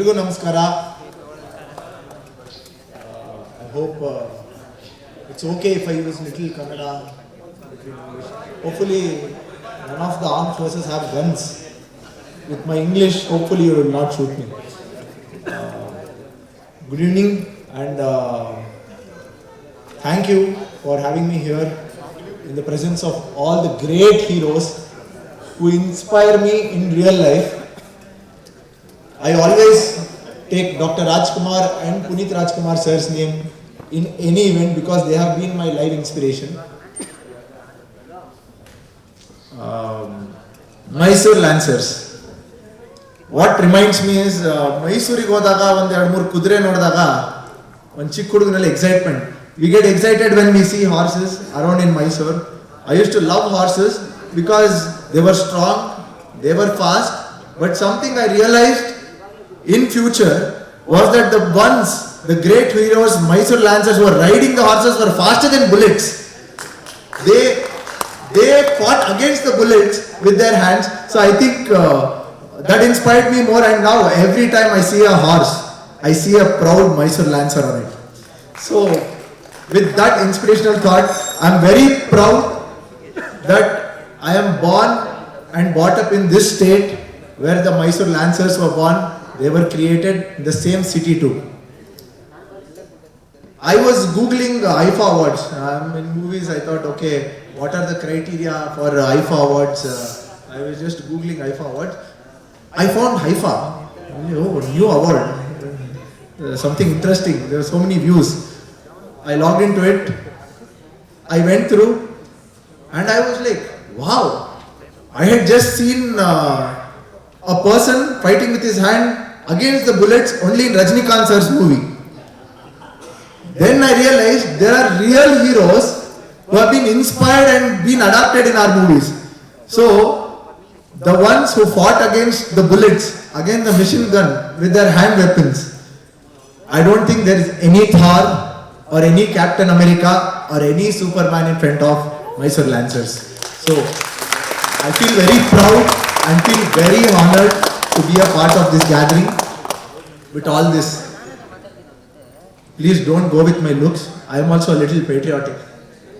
ಎಲ್ರಿಗೂ ನಮಸ್ಕಾರ. I hope it's okay if I use little Kannada. Hopefully none of the armed forces have guns. With my English, hopefully you will not shoot me. Good evening and thank you for having me here in the presence of all the great heroes who inspire me in real life. I always take Dr. Rajkumar and Puneeth Rajkumar sir's name in any event because they have been my live inspiration. Mysore Lancers. What reminds me is ಮೈಸೂರಿಗೆ ಹೋದಾಗ ಒಂದು 2-3 ಕುದುರೆ ನೋಡಿದಾಗ ಒಂದು ಚಿಕ್ಕ ಹುಡುಗನಲ್ಲಿ excitement. We get excited when we see horses around in Mysore. I used to love horses because they were strong, they were fast, but something I realized in future was that the great heroes, Mysore Lancers, were riding the horses were faster than bullets. They fought against the bullets with their hands. So I think that inspired me more, and now every time I see a horse, I see a proud Mysore Lancer on it. So with that inspirational thought, I am very proud that I am born and brought up in this state where the Mysore Lancers were born. They were created in the same city too. I was googling IFA awards. In movies I thought, okay, what are the criteria for IFA awards? I was just googling IFA awards. I found IFA. Oh, new award. Something interesting. There were so many views. I logged into it. I went through and I was like, wow. I had just seen a person fighting with his hand against the bullets only in Rajinikanth sir's movie. Then I realized there are real heroes who have been inspired and been adapted in our movies. So the ones who fought against the bullets, against the machine gun with their hand weapons, I don't think there is any Thor or any Captain America or any Superman in front of Mysore Lancers. So I feel very proud and feel very honored to be a part of this gathering with all this. Please don't go with my looks. I am also a little patriotic.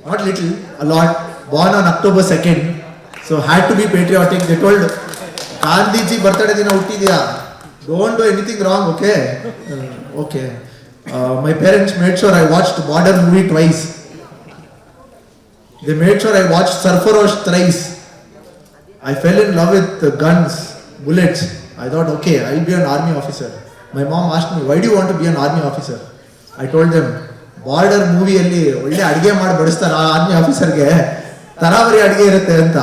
Not little, a lot. Born on October 2nd, so had to be patriotic. They told Gandhiji birthday dina huttidiya. Don't do anything wrong, okay? Okay. My parents made sure I watched Border movie twice. They made sure I watched Sarfarosh thrice. I fell in love with guns, bullets. I thought, okay, I'll be an army officer. My mom asked me, why do you want to be an army officer? I told them, Border ಮೂವಿಯಲ್ಲಿ ಒಳ್ಳೆ ಅಡುಗೆ ಮಾಡಿ ಬಡಿಸ್ತಾರೆ ಆ army ಆಫೀಸರ್ಗೆ, ತರಾವರಿ ಅಡುಗೆ ಇರುತ್ತೆ ಅಂತ.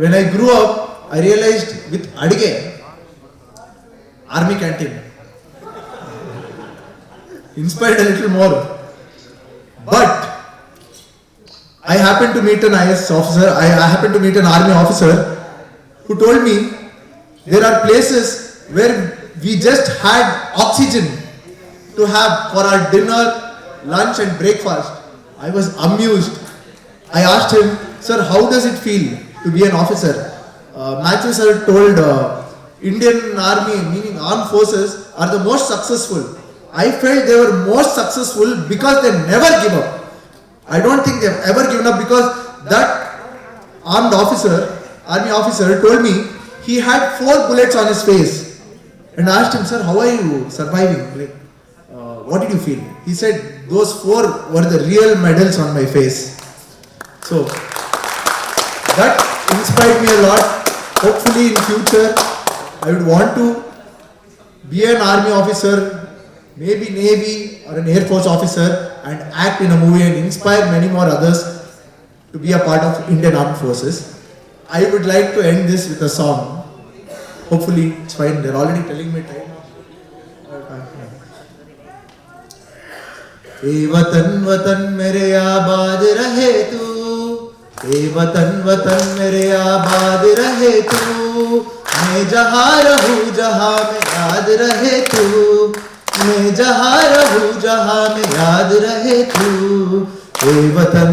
When I grew up I realised with ಅಡುಗೆ army canteen inspired a little more. But I happened to meet an IS officer, I happened to meet an army officer who told me there are places where we just had oxygen to have for our dinner, lunch and breakfast. I was amused. I asked him, sir, how does it feel to be an officer? Matthew sir told Indian army, meaning armed forces, are the most successful. I felt they were most successful because they never give up. I don't think they've ever given up, because that armed officer, army officer told me he had 4 bullets on his face. And I asked him, sir, how are you surviving? Like, what did you feel? He said, those 4 were the real medals on my face. So, that inspired me a lot. Hopefully in future, I would want to be an army officer, maybe Navy or an Air Force officer, and act in a movie and inspire many more others to be a part of Indian Armed Forces. I would like to end this with a song. Hopefully it's fine. They're already telling me time. ए वतन वतन मेरे आबाद रहे तू, ए वतन वतन मेरे आबाद रहे तू, मैं जहाँ रहूँ जहाँ में याद रहे तू, मैं जहाँ रहूँ जहाँ में याद रहे तू, ए वतन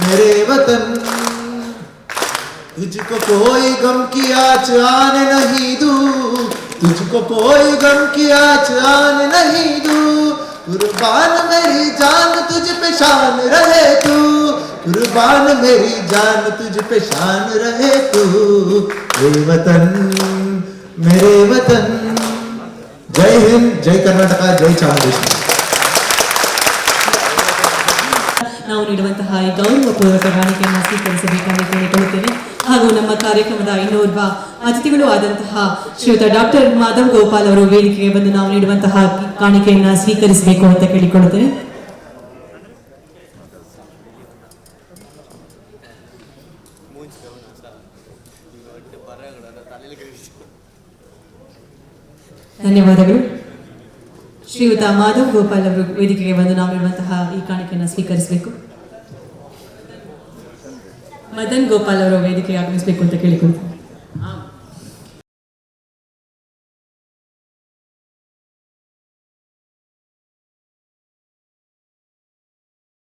मेरे वतन, तुझको कोई गम की आँच आने नहीं दूँ, तुझको कोई गम की आज आन नहीं दूं, कुर्बान मेरी जान तुझ पे शान रहे तू, कुर्बान मेरी जान तुझ पे शान रहे तू, मेरे वतन मेरे वतन। जय हिंद, जय कर्नाटका, जय ಚಾಮುಂಡೇಶ್ವರಿ। ನಾವು ನೀಡುವಂತಹ ಈ ಗೌರವಪೂರ್ವಕ ಕಾಣಿಕೆಯನ್ನು ಸ್ವೀಕರಿಸಬೇಕಾಗಿ ಕೇಳಿಕೊಳ್ಳುತ್ತೇನೆ ಹಾಗೂ ನಮ್ಮ ಕಾರ್ಯಕ್ರಮದ ಇನ್ನೋರ್ವ ಅತಿಥಿಗಳು ಆದಂತಹ ಶ್ರೀಯುತ ಡಾಕ್ಟರ್ ಮಾಧವ್ ಗೋಪಾಲ್ ಅವರು ವೇದಿಕೆಗೆ ಬಂದು ನಾವು ನೀಡುವಂತಹ ಕಾಣಿಕೆಯನ್ನು ಸ್ವೀಕರಿಸಬೇಕು ಅಂತ ಕೇಳಿಕೊಳ್ಳುತ್ತೇನೆ। ಧನ್ಯವಾದಗಳು। ಶ್ರೀಯುತ ಮಾಧವ್ ಗೋಪಾಲ್ ಅವರು ವೇದಿಕೆಗೆ ಬಂದು ನಾವು ನೀಡುವಂತಹ ಈ ಕಾಣಿಕೆಯನ್ನು ಸ್ವೀಕರಿಸಬೇಕು। ಮದನ್ ಗೋಪಾಲ್ ಅವರು ವೇದಿಕೆಗೆ ಆಗಮಿಸಬೇಕು ಅಂತ ಕೇಳಿಕೊಳ್ತೀನಿ।